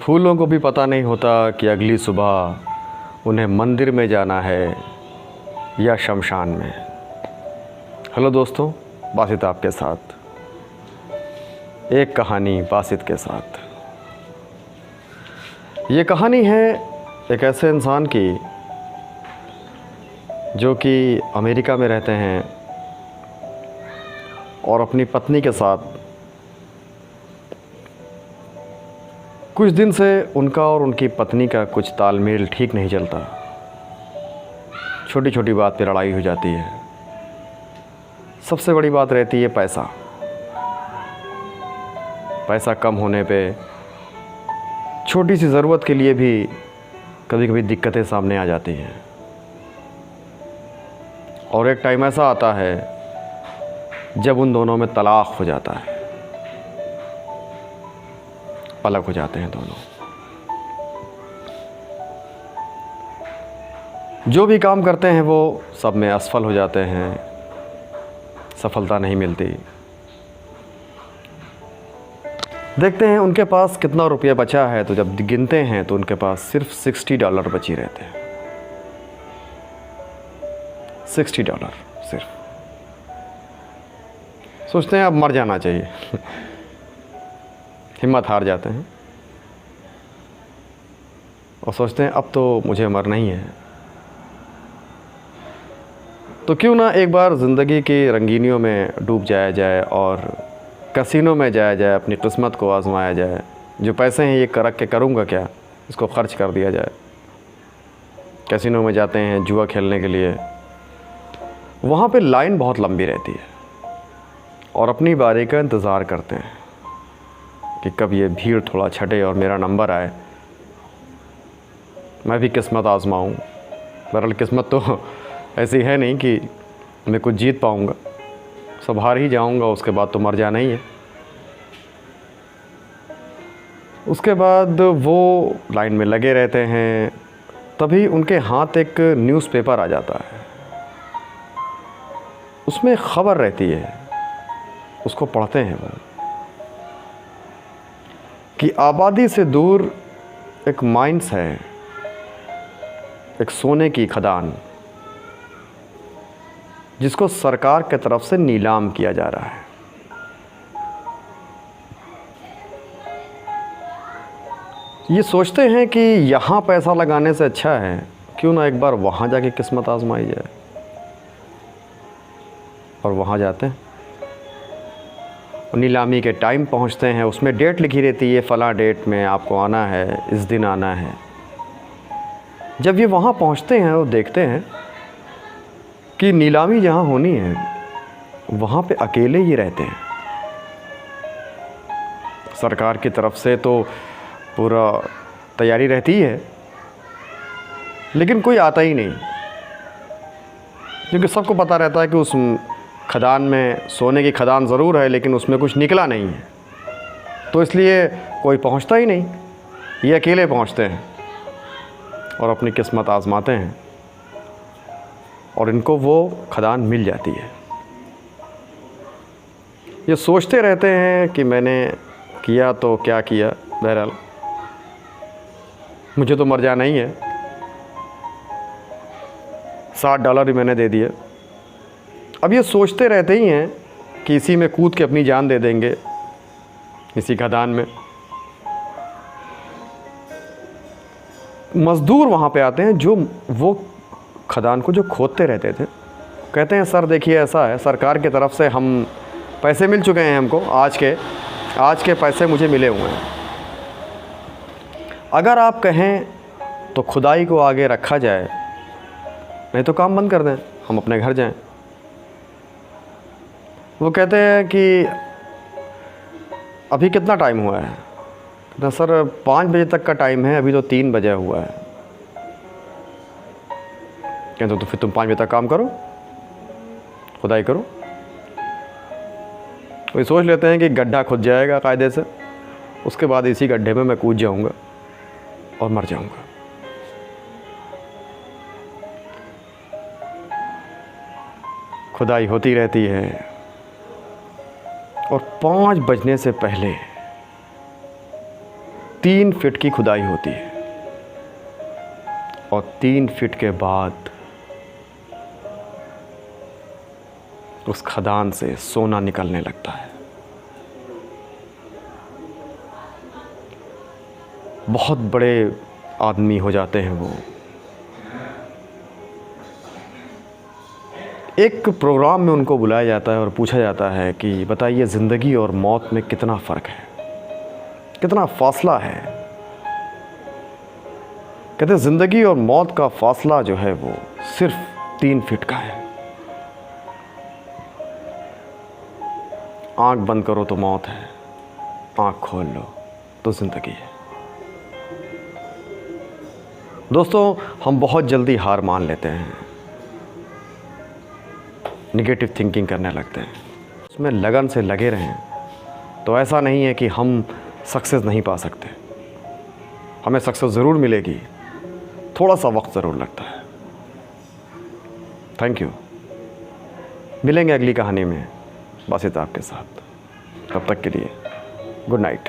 फूलों को भी पता नहीं होता कि अगली सुबह उन्हें मंदिर में जाना है या शमशान में। हेलो दोस्तों, बासित आपके साथ एक कहानी बासित के साथ। ये कहानी है एक ऐसे इंसान की जो कि अमेरिका में रहते हैं और अपनी पत्नी के साथ कुछ दिन से उनका और उनकी पत्नी का कुछ तालमेल ठीक नहीं चलता। छोटी छोटी बात पे लड़ाई हो जाती है। सबसे बड़ी बात रहती है पैसा। पैसा कम होने पे छोटी सी ज़रूरत के लिए भी कभी कभी दिक्कतें सामने आ जाती हैं। और एक टाइम ऐसा आता है जब उन दोनों में तलाक हो जाता है, अलग हो जाते हैं दोनों। जो भी काम करते हैं वो सब में असफल हो जाते हैं, सफलता नहीं मिलती। देखते हैं उनके पास कितना रुपया बचा है, तो जब गिनते हैं तो उनके पास सिर्फ $60 बची रहते हैं। $60 सिर्फ। सोचते हैं अब मर जाना चाहिए। हिम्मत हार जाते हैं और सोचते हैं अब तो मुझे मरना ही है। तो क्यों ना एक बार ज़िंदगी की रंगीनियों में डूब जाया जाए और कैसीनो में जाया जाए, अपनी किस्मत को आजमाया जाए। जो पैसे हैं ये रख के करूँगा क्या, इसको खर्च कर दिया जाए। कैसीनो में जाते हैं जुआ खेलने के लिए। वहाँ पे लाइन बहुत लंबी रहती है और अपनी बारी का इंतज़ार करते हैं कि कब ये भीड़ थोड़ा छटे और मेरा नंबर आए, मैं भी किस्मत आजमाऊँ। बहरहाल किस्मत तो ऐसी है नहीं कि मैं कुछ जीत पाऊँगा, सब हार ही जाऊँगा। उसके बाद तो मर जाना ही है। उसके बाद वो लाइन में लगे रहते हैं, तभी उनके हाथ एक न्यूज़पेपर आ जाता है। उसमें ख़बर रहती है, उसको पढ़ते हैं वो कि आबादी से दूर एक माइंस है, एक सोने की खदान, जिसको सरकार की तरफ से नीलाम किया जा रहा है। ये सोचते हैं कि यहाँ पैसा लगाने से अच्छा है क्यों ना एक बार वहाँ जाके किस्मत आजमाई जाए। और वहाँ जाते हैं, नीलामी के टाइम पहुँचते हैं। उसमें डेट लिखी रहती है, फ़लाँ डेट में आपको आना है, इस दिन आना है। जब ये वहाँ पहुँचते हैं और देखते हैं कि नीलामी जहाँ होनी है वहाँ पे अकेले ही रहते हैं। सरकार की तरफ से तो पूरा तैयारी रहती है, लेकिन कोई आता ही नहीं, क्योंकि सबको पता रहता है कि उस खदान में, सोने की खदान ज़रूर है लेकिन उसमें कुछ निकला नहीं है, तो इसलिए कोई पहुंचता ही नहीं। ये अकेले पहुंचते हैं और अपनी किस्मत आजमाते हैं और इनको वो खदान मिल जाती है। ये सोचते रहते हैं कि मैंने किया तो क्या किया, बहरहाल मुझे तो मर जाना ही है। $60 ही मैंने दे दिए। अब ये सोचते रहते ही हैं कि इसी में कूद के अपनी जान दे देंगे, इसी खदान में। मज़दूर वहाँ पे आते हैं जो वो खदान को जो खोदते रहते थे। कहते हैं सर देखिए ऐसा है, सरकार की तरफ से हम पैसे मिल चुके हैं हमको, आज के पैसे मुझे मिले हुए हैं। अगर आप कहें तो खुदाई को आगे रखा जाए, नहीं तो काम बंद कर दें, हम अपने घर जाएं। वो कहते हैं कि अभी कितना टाइम हुआ है? कहते हैं सर 5 बजे तक का टाइम है, अभी तो 3 बजे हुआ है। कहते तो फिर तुम 5 बजे तक काम करो, खुदाई करो। वही सोच लेते हैं कि गड्ढा खुद जाएगा कायदे से, उसके बाद इसी गड्ढे में मैं कूद जाऊंगा और मर जाऊंगा। खुदाई होती रहती है और 5 बजने से पहले 3 फीट की खुदाई होती है और 3 फीट के बाद उस खदान से सोना निकलने लगता है। बहुत बड़े आदमी हो जाते हैं वो। एक प्रोग्राम में उनको बुलाया जाता है और पूछा जाता है कि बताइए ज़िंदगी और मौत में कितना फ़र्क है, कितना फासला है। कहते हैं ज़िंदगी और मौत का फासला जो है वो सिर्फ 3 फीट का है। आँख बंद करो तो मौत है, आँख खोल लो तो ज़िंदगी है। दोस्तों, हम बहुत जल्दी हार मान लेते हैं, नेगेटिव थिंकिंग करने लगते हैं। उसमें लगन से लगे रहें तो ऐसा नहीं है कि हम सक्सेस नहीं पा सकते। हमें सक्सेस ज़रूर मिलेगी, थोड़ा सा वक्त ज़रूर लगता है। Thank you. मिलेंगे अगली कहानी में बासित आपके साथ। तब तक के लिए गुड नाइट।